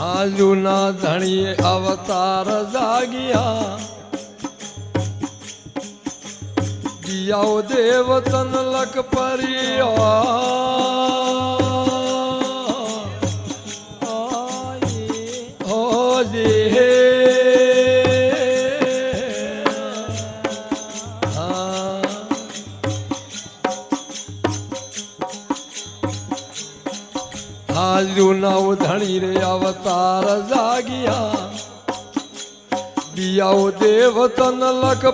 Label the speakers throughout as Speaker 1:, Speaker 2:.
Speaker 1: આજુના ધણીએ અવતાર જાગ્યા દિયાઓ દેવ તન લક આજુના ધણી રે અવતાર જાગ્યા દિયાઓ દેવ તન લક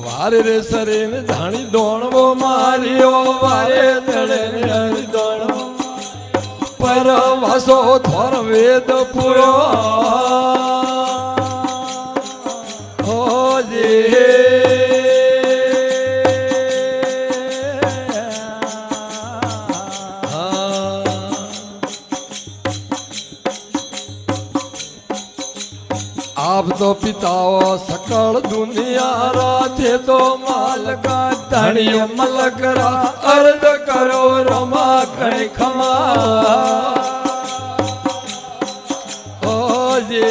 Speaker 1: વારે રે સરે ને ધાણી દોણવો માર્યો વારે તળે ને દોણવો પરવાસો થોર વેદ પૂરો आप तो पिताओ सकल दुनिया राधे तो मालका धनियो मलकरा अर्ज करो रमा खणी खमा ओ जे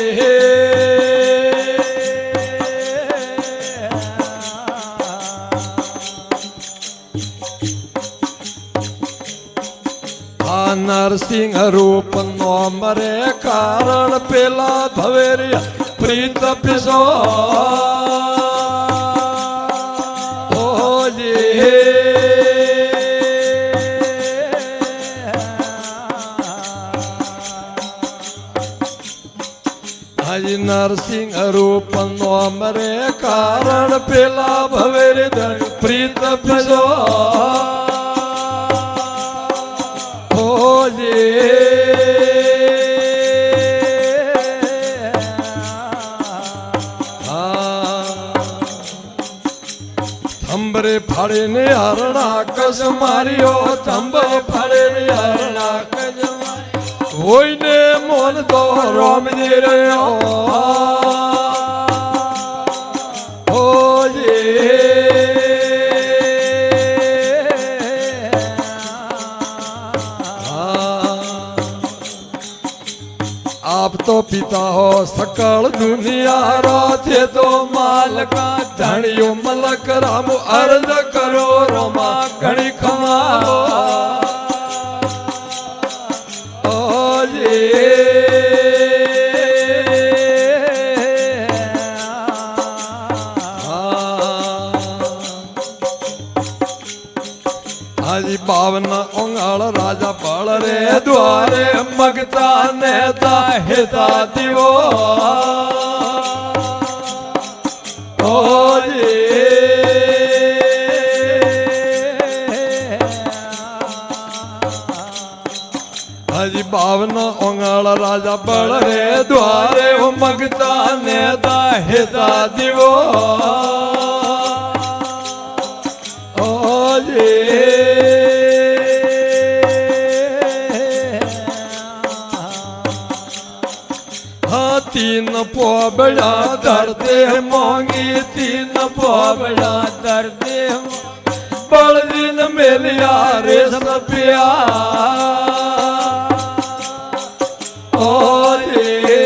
Speaker 1: नरसिंह रूप नो मरे कारण पेला भवेरिया प्रीत पिसो ओ जे आज नरसिंह रूप नो मरे कारण पेला भवेरिया प्रीत पिसो थंबरे फाड़े ने हरणा कस मारियो थंबरे फाड़े ने हरणा कस होई ने मोन तो राम जी रयो हो जे आप तो पिता हो सकल दुनिया राधे तो मालका धनियो मलक राम अर्ज करो रोमा घणी खमा ओ जे हाजी बावन ओंगाल राजा बल रे द्वारे मगता नेता हेता दिवो ओ जे हाजी बावन ओंगाल राजा बल रे द्वारे मगता नेता हेता दिवो ओ जे तीन पोबड़ा दर्दे मोंगी तीन पोबड़ा दर्दे बड़ दिन मेलिया रे सपिया ओ रे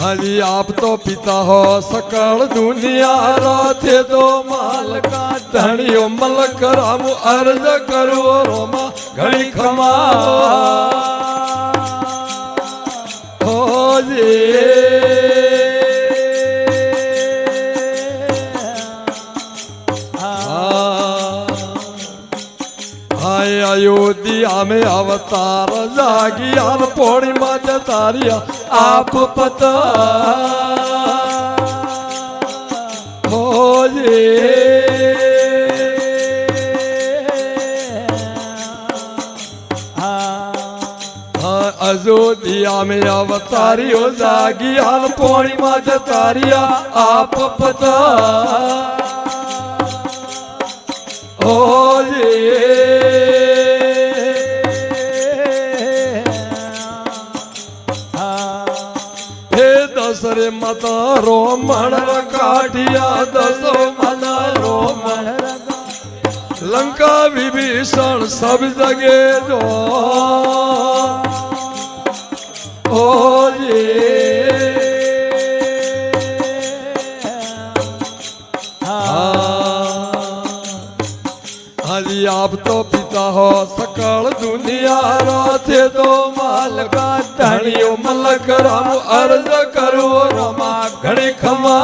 Speaker 1: हरी आप तो पिता हो सकल दुनिया राधे तो मालका धनियो मलक राम अर्ज करो रोमा घणी खमा हो जे हाय अयोध्या में अवतार जागिया पौड़ी माता तारिया आप पता हो जे अयोध्या में अवतारियो जागिया पौड़ी माता तारिया आप पता हे दसरे माता रोमण काठिया दसो माता रोमण लंका विभीषण सब जगे जो हाजी आप तो पिता हो सकल दुनिया थे तो मालका धनियो मलक राम अर्ज करो रोमा घड़ी खमा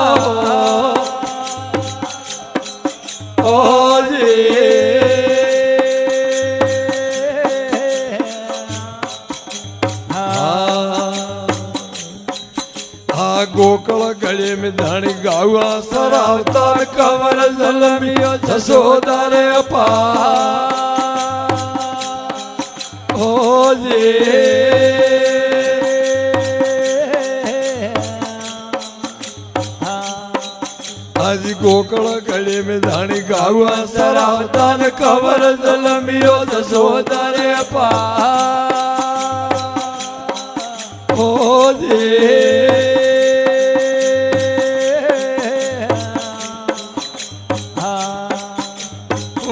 Speaker 1: गोकल गले में धनी गावा सरावतार कवर जलमियो जसोदारे अपा आज गोकल गले में धनी गावा सरावतार कवर जलमियो जसोदारे अपा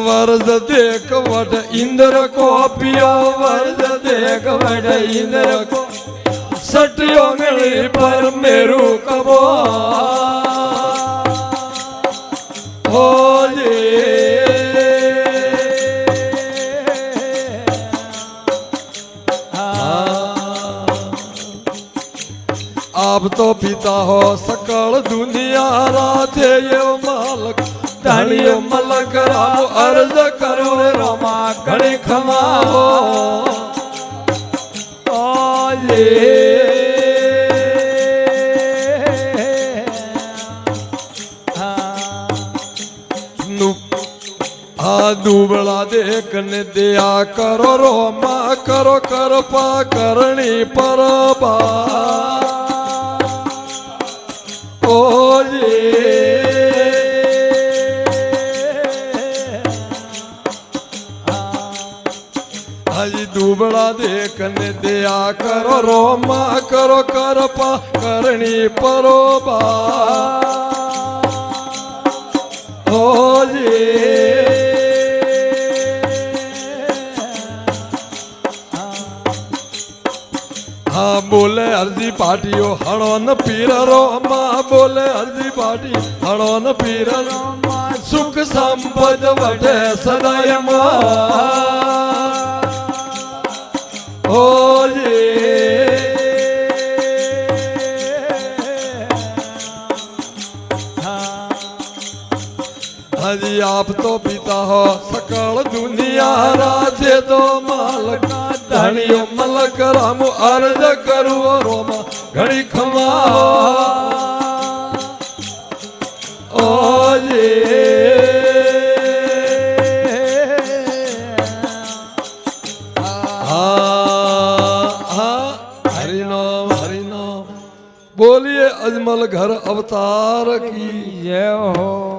Speaker 1: वर्ज देख वट इंद्र को पियो वर्ज देख वट इंद्र को सटियो मिली पर मेरू कबो हो आप तो पिता हो सकल दुनिया राधे ये मालक धनियो मलक राम अर्ज करो रोमा घड़ी खमाओ दुबला देख ने दिया करो रोमा करो कृपा करनी परबा हाजी दुबड़ा देखने दिया करो रोमा करो कृपा करनी परोबा हाँ बोले अर्जी पाटियो हणोन पीर रोमा बोले अर्जी पाटी हणोन पीर रोमा सुख संपद वटे सदाय हाजी आप तो पिता हो सकल दुनिया राधे तो मालका धनियो मलक राम अर्ज करू रोमा घड़ी खमा हरिनाम हरिनाम बोलिए अजमल घर अवतार की जय हो।